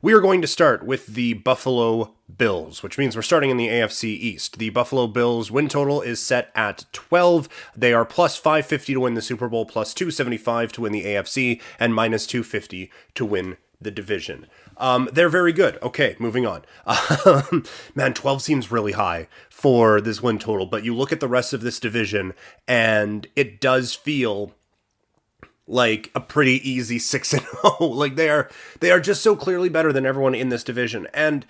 We are going to start with the Buffalo Bills, which means we're starting in the AFC East. The Buffalo Bills win total is set at 12. They are plus 550 to win the Super Bowl, plus 275 to win the AFC, and minus 250 to win the division. They're very good. Okay, moving on. Man, 12 seems really high for this win total, but you look at the rest of this division, and it does feel like a pretty easy 6-0. Like they are just so clearly better than everyone in this division. And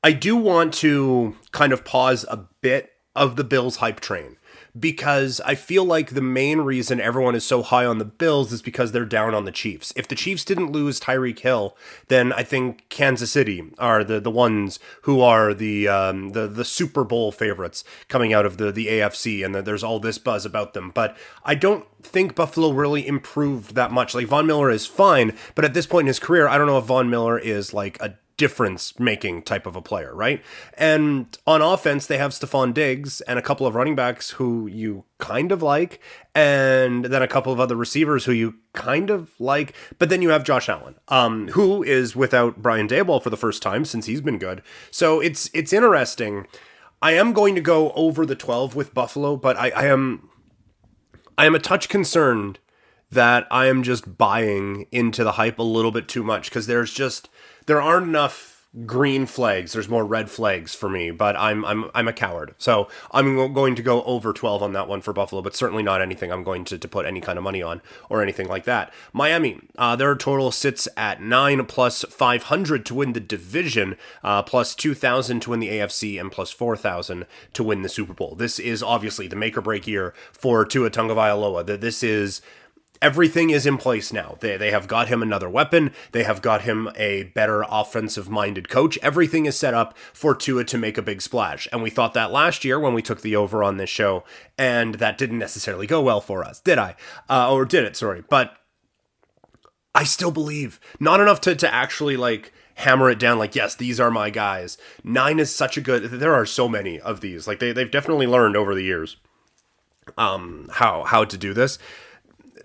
I do want to kind of pause a bit of the Bills hype train, because I feel like the main reason everyone is so high on the Bills is because they're down on the Chiefs. If the Chiefs didn't lose Tyreek Hill, then I think Kansas City are the ones who are the Super Bowl favorites coming out of the AFC, and there's all this buzz about them. But I don't think Buffalo really improved that much. Like, Von Miller is fine, but at this point in his career, I don't know if Von Miller is like a difference-making type of a player, right? And on offense, they have Stephon Diggs and a couple of running backs who you kind of like, and then a couple of other receivers who you kind of like, but then you have Josh Allen, who is without Brian Daboll for the first time since he's been good. So it's interesting. I am going to go over the 12 with Buffalo, but I am a touch concerned that I am just buying into the hype a little bit too much, because there aren't enough green flags. There's more red flags for me, but I'm a coward. So I'm going to go over 12 on that one for Buffalo, but certainly not anything I'm going to put any kind of money on or anything like that. Miami, their total sits at 9 plus 500 to win the division, plus 2,000 to win the AFC, and plus 4,000 to win the Super Bowl. This is obviously the make or break year for Tua Tagovailoa. This is... Everything is in place now. They have got him another weapon. They have got him a better offensive-minded coach. Everything is set up for Tua to make a big splash. And we thought that last year when we took the over on this show, and that didn't necessarily go well for us, did I? Or did it, sorry. But I still believe. Not enough to actually, like, hammer it down like, yes, these are my guys. 9 is such a good... There are so many of these. Like, they've definitely learned over the years how to do this.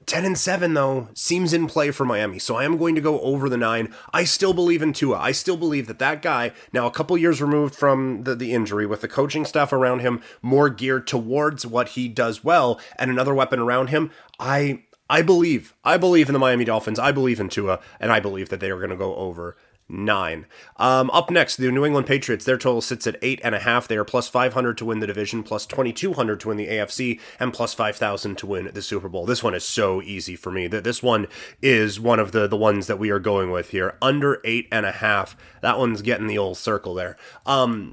10-7, though, seems in play for Miami, so I am going to go over the 9. I still believe in Tua. I still believe that guy, now a couple years removed from the injury, with the coaching staff around him more geared towards what he does well, and another weapon around him, I believe in the Miami Dolphins. I believe in Tua, and I believe that they are going to go over 9. Up next, the New England Patriots, their total sits at 8.5. They are plus 500 to win the division, plus 2,200 to win the AFC, and plus 5,000 to win the Super Bowl. This one is so easy for me. This one is one of the ones that we are going with here. Under 8.5. That one's getting the old circle there. I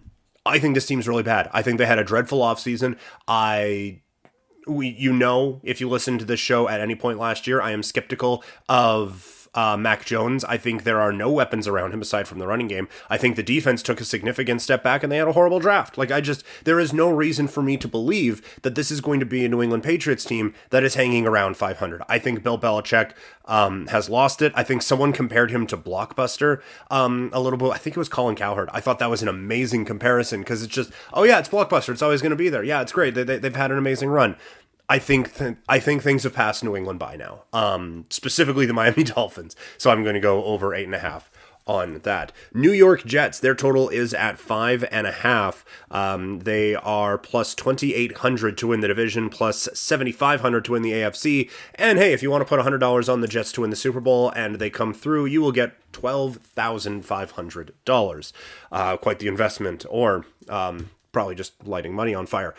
think this team's really bad. I think they had a dreadful offseason. If you listen to this show at any point last year, I am skeptical of Mac Jones. I think there are no weapons around him aside from the running game. I think the defense took a significant step back and they had a horrible draft. There is no reason for me to believe that this is going to be a New England Patriots team that is hanging around 500. I think Bill Belichick has lost it. I think someone compared him to Blockbuster a little bit. I think it was Colin Cowherd. I thought that was an amazing comparison because it's just, oh yeah, it's Blockbuster. It's always going to be there. Yeah, it's great. They've had an amazing run. I think things have passed New England by now, specifically the Miami Dolphins. So I'm going to go over 8.5 on that. New York Jets, their total is at 5.5. They are plus 2,800 to win the division, plus 7,500 to win the AFC. And hey, if you want to put $100 on the Jets to win the Super Bowl and they come through, you will get $12,500. Quite the investment, or probably just lighting money on fire.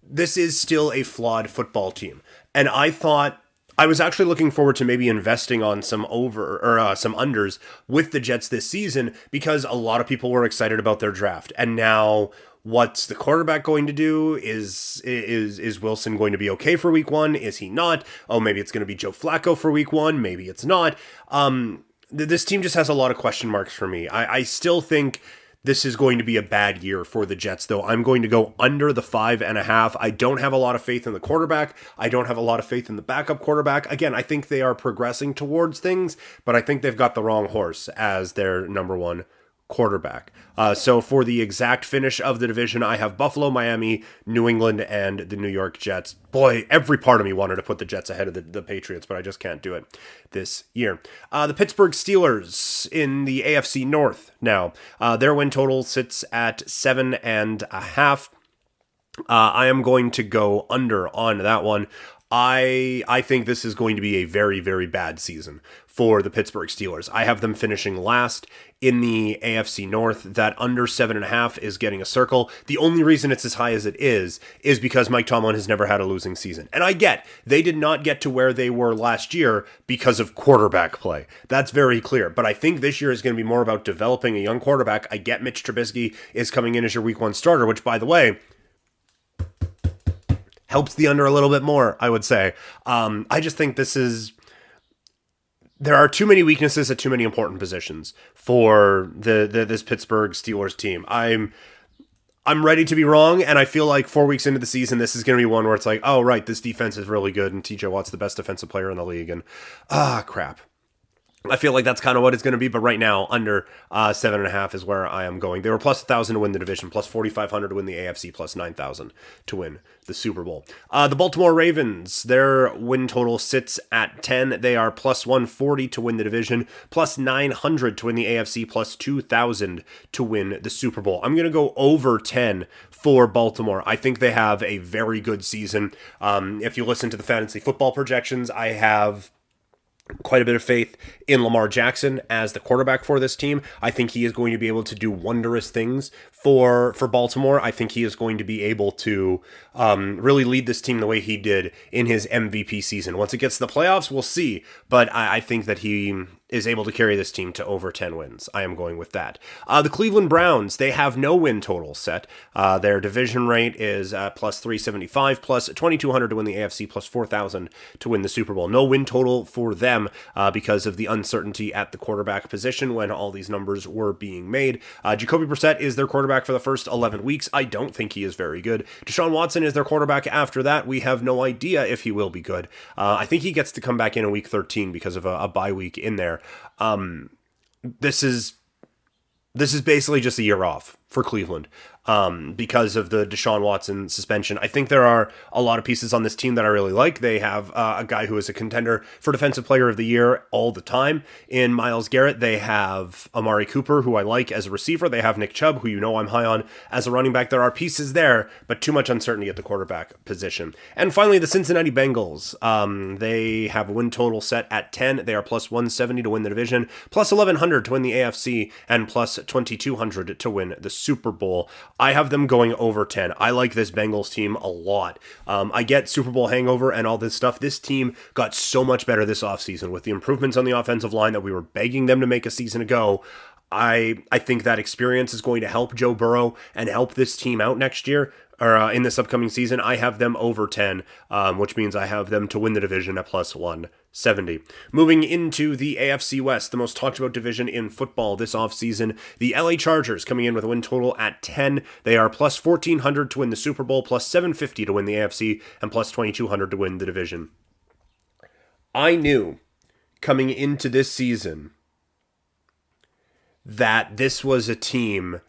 This is still a flawed football team. And I thought I was actually looking forward to maybe investing on some some unders with the Jets this season, because a lot of people were excited about their draft. And now, what's the quarterback going to do? Is Wilson going to be okay for week 1? Is he not? Oh, maybe it's going to be Joe Flacco for week 1. Maybe it's not. This team just has a lot of question marks for me. I still think this is going to be a bad year for the Jets, though. I'm going to go under the 5.5. I don't have a lot of faith in the quarterback. I don't have a lot of faith in the backup quarterback. Again, I think they are progressing towards things, but I think they've got the wrong horse as their number one quarterback. So for the exact finish of the division, I have Buffalo, Miami, New England, and the New York Jets. Boy, every part of me wanted to put the Jets ahead of the Patriots, but I just can't do it this year. The Pittsburgh Steelers in the AFC North now. Their win total sits at 7.5. I am going to go under on that one. I think this is going to be a very, very bad season for the Pittsburgh Steelers. I have them finishing last in the AFC North. That under 7.5 is getting a circle. The only reason it's as high as it is because Mike Tomlin has never had a losing season. And I get, they did not get to where they were last year because of quarterback play. That's very clear. But I think this year is going to be more about developing a young quarterback. I get Mitch Trubisky is coming in as your week 1 starter, which, by the way, helps the under a little bit more, I would say. I just think there are too many weaknesses at too many important positions for this Pittsburgh Steelers team. I'm ready to be wrong, and I feel like 4 weeks into the season, this is going to be one where it's like, oh, right, this defense is really good, and TJ Watt's the best defensive player in the league, and crap. I feel like that's kind of what it's going to be, but right now, under 7.5 is where I am going. They were plus 1,000 to win the division, plus 4,500 to win the AFC, plus 9,000 to win the Super Bowl. The Baltimore Ravens, their win total sits at 10. They are plus 140 to win the division, plus 900 to win the AFC, plus 2,000 to win the Super Bowl. I'm going to go over 10 for Baltimore. I think they have a very good season. If you listen to the fantasy football projections, I have quite a bit of faith in Lamar Jackson as the quarterback for this team. I think he is going to be able to do wondrous things for Baltimore. I think he is going to be able to really lead this team the way he did in his MVP season. Once it gets to the playoffs, we'll see. But I think that he is able to carry this team to over 10 wins. I am going with that. The Cleveland Browns, they have no win total set. Their division rate is plus 375, plus 2,200 to win the AFC, plus 4,000 to win the Super Bowl. No win total for them because of the uncertainty at the quarterback position when all these numbers were being made. Jacoby Brissett is their quarterback for the first 11 weeks. I don't think he is very good. Deshaun Watson is their quarterback after that. We have no idea if he will be good. I think he gets to come back in week 13 because of a bye week in there. This is basically just a year off for Cleveland because of the Deshaun Watson suspension. I think there are a lot of pieces on this team that I really like. They have a guy who is a contender for Defensive Player of the Year all the time in Myles Garrett. They have Amari Cooper, who I like as a receiver. They have Nick Chubb, who you know I'm high on as a running back. There are pieces there, but too much uncertainty at the quarterback position. And finally, the Cincinnati Bengals. They have a win total set at 10. They are plus 170 to win the division, plus 1,100 to win the AFC, and plus 2,200 to win the Super Bowl. I have them going over 10. I like this Bengals team a lot. I get Super Bowl hangover and all this stuff. This team got so much better this offseason with the improvements on the offensive line that we were begging them to make a season ago. I think that experience is going to help Joe Burrow and help this team out next year, or in this upcoming season. I have them over 10, which means I have them to win the division at plus 170. Moving into the AFC West, the most talked about division in football this offseason, the LA Chargers coming in with a win total at 10. They are plus 1,400 to win the Super Bowl, plus 750 to win the AFC, and plus 2,200 to win the division. I knew coming into this season that this was a team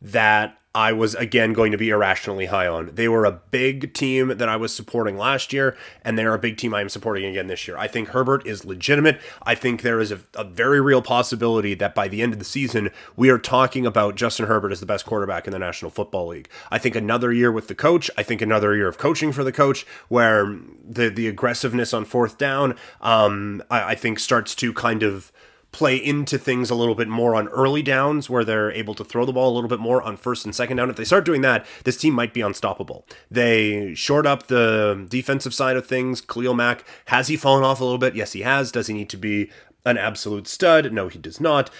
that I was, again, going to be irrationally high on. They were a big team that I was supporting last year, and they're a big team I am supporting again this year. I think Herbert is legitimate. I think there is a very real possibility that by the end of the season, we are talking about Justin Herbert as the best quarterback in the National Football League. I think another year with the coach, I think another year of coaching for the coach, where the aggressiveness on fourth down, I think starts to kind of play into things a little bit more on early downs where they're able to throw the ball a little bit more on first and second down. If they start doing that, this team might be unstoppable. They shored up the defensive side of things. Khalil Mack, has he fallen off a little bit? Yes, he has. Does he need to be an absolute stud? No, he does not.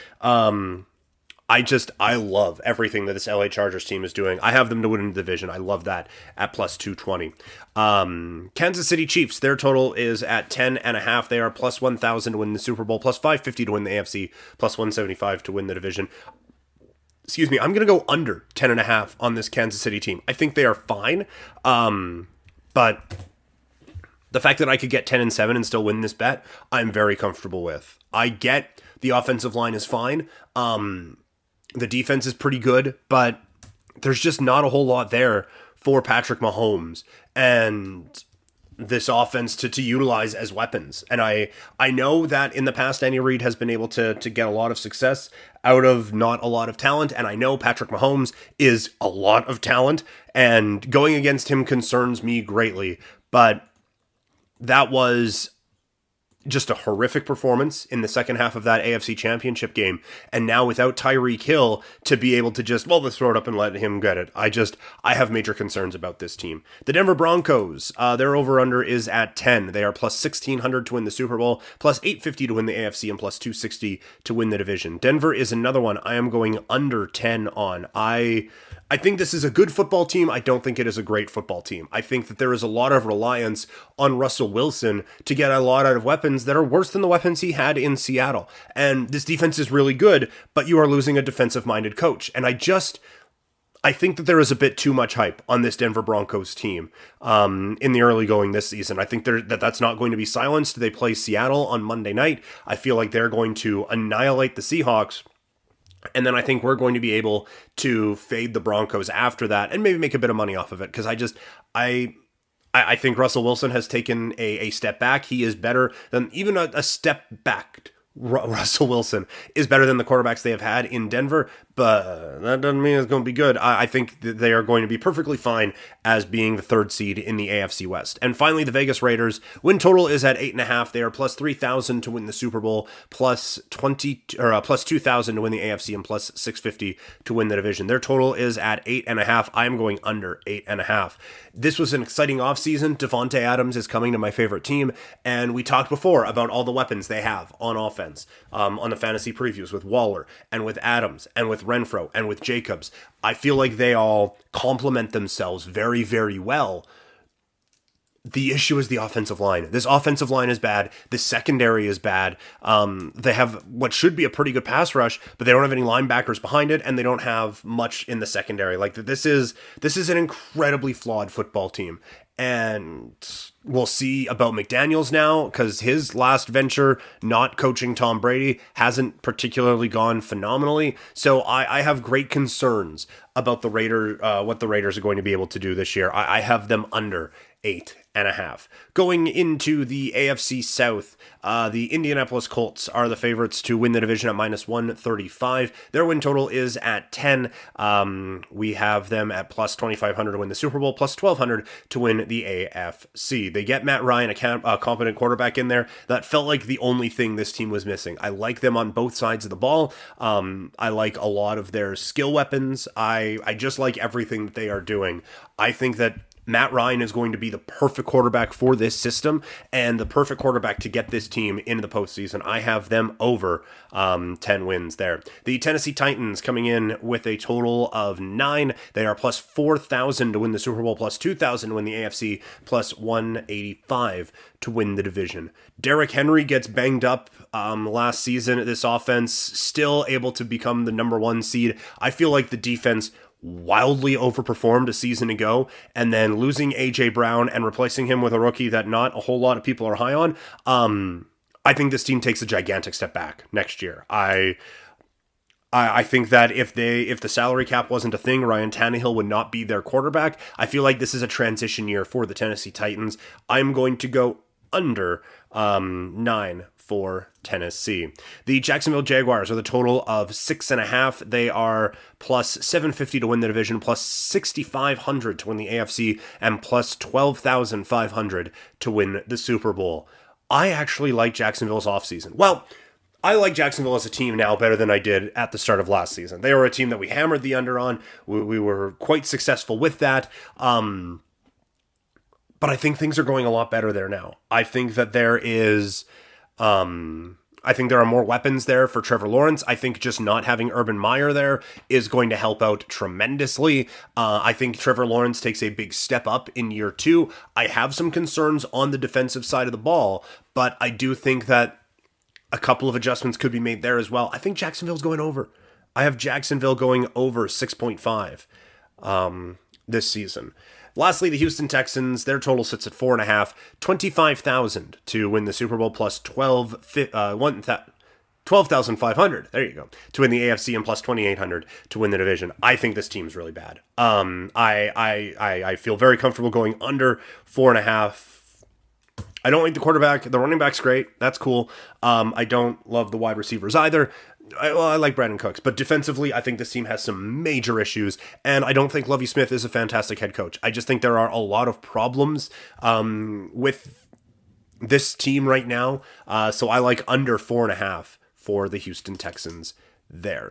I love everything that this LA Chargers team is doing. I have them to win the division. I love that at plus 220. Kansas City Chiefs, their total is at 10.5. They are plus 1,000 to win the Super Bowl, plus 550 to win the AFC, plus 175 to win the division. Excuse me, I'm going to go under 10.5 on this Kansas City team. I think they are fine, but the fact that I could get 10-7 and still win this bet, I'm very comfortable with. I get the offensive line is fine. The defense is pretty good, but there's just not a whole lot there for Patrick Mahomes and this offense to utilize as weapons. And I know that in the past, Andy Reid has been able to get a lot of success out of not a lot of talent. And I know Patrick Mahomes is a lot of talent, and going against him concerns me greatly. But that was just a horrific performance in the second half of that AFC Championship game. And now without Tyreek Hill to be able to just, let's throw it up and let him get it. I have major concerns about this team. The Denver Broncos, their over-under is at 10. They are plus 1,600 to win the Super Bowl, plus 850 to win the AFC, and plus 260 to win the division. Denver is another one I am going under 10 on. I think this is a good football team. I don't think it is a great football team. I think that there is a lot of reliance on Russell Wilson to get a lot out of weapons that are worse than the weapons he had in Seattle. And this defense is really good, but you are losing a defensive-minded coach. And I think that there is a bit too much hype on this Denver Broncos team in the early going this season. I think that's not going to be silenced. They play Seattle on Monday night. I feel like they're going to annihilate the Seahawks. And then I think we're going to be able to fade the Broncos after that and maybe make a bit of money off of it. Because I think Russell Wilson has taken a step back. He is better than even a step back. Russell Wilson is better than the quarterbacks they have had in Denver, but that doesn't mean it's going to be good. I think that they are going to be perfectly fine as being the third seed in the AFC West. And finally, the Vegas Raiders, win total is at 8.5. They are plus 3,000 to win the Super Bowl, plus 2,000 to win the AFC, and plus 650 to win the division. Their total is at 8.5. I am going under 8.5. This was an exciting offseason. Devontae Adams is coming to my favorite team, and we talked before about all the weapons they have on offense on the fantasy previews with Waller and with Adams and with Renfro and with Jacobs. I feel like they all complement themselves very, very well. The issue is the offensive line. This offensive line is bad. The secondary is bad. They have what should be a pretty good pass rush, but they don't have any linebackers behind it, and they don't have much in the secondary. Like this is an incredibly flawed football team. And we'll see about McDaniels now, because his last venture, not coaching Tom Brady, hasn't particularly gone phenomenally. So I have great concerns about what the Raiders are going to be able to do this year. I have them under 8.5. Going into the AFC South, the Indianapolis Colts are the favorites to win the division at minus 135. Their win total is at 10. We have them at plus 2,500 to win the Super Bowl, plus 1,200 to win the AFC. They get Matt Ryan, a competent quarterback in there. That felt like the only thing this team was missing. I like them on both sides of the ball. I like a lot of their skill weapons. I just like everything that they are doing. I think that Matt Ryan is going to be the perfect quarterback for this system and the perfect quarterback to get this team into the postseason. I have them over 10 wins there. The Tennessee Titans coming in with a total of 9. They are plus 4,000 to win the Super Bowl, plus 2,000 to win the AFC, plus 185 to win the division. Derrick Henry gets banged up last season. This offense still able to become the number 1 seed. I feel like the defense wildly overperformed a season ago, and then losing AJ Brown and replacing him with a rookie that not a whole lot of people are high on. I think this team takes a gigantic step back next year. I think that if the salary cap wasn't a thing, Ryan Tannehill would not be their quarterback. I feel like this is a transition year for the Tennessee Titans. I'm going to go under 9 for Tennessee. The Jacksonville Jaguars are the total of 6.5. They are plus 750 to win the division, plus 6,500 to win the AFC, and plus 12,500 to win the Super Bowl. I actually like Jacksonville's offseason. Well, I like Jacksonville as a team now better than I did at the start of last season. They were a team that we hammered the under on. We were quite successful with that. But I think things are going a lot better there now. I think that there is... I think there are more weapons there for Trevor Lawrence. I think just not having Urban Meyer there is going to help out tremendously. I think Trevor Lawrence takes a big step up in year 2. I have some concerns on the defensive side of the ball, but I do think that a couple of adjustments could be made there as well. I think Jacksonville's going over. I have Jacksonville going over 6.5 this season. Lastly, the Houston Texans, their total sits at 4.5, 25,000 to win the Super Bowl, plus 12,500 12,500. There you go. To win the AFC and plus 2,800 to win the division. I think this team's really bad. I feel very comfortable going under 4.5. I don't like the quarterback. The running back's great. That's cool. I don't love the wide receivers either. I like Brandon Cooks, but defensively, I think this team has some major issues, and I don't think Lovie Smith is a fantastic head coach. I just think there are a lot of problems with this team right now, so I like under 4.5 for the Houston Texans there.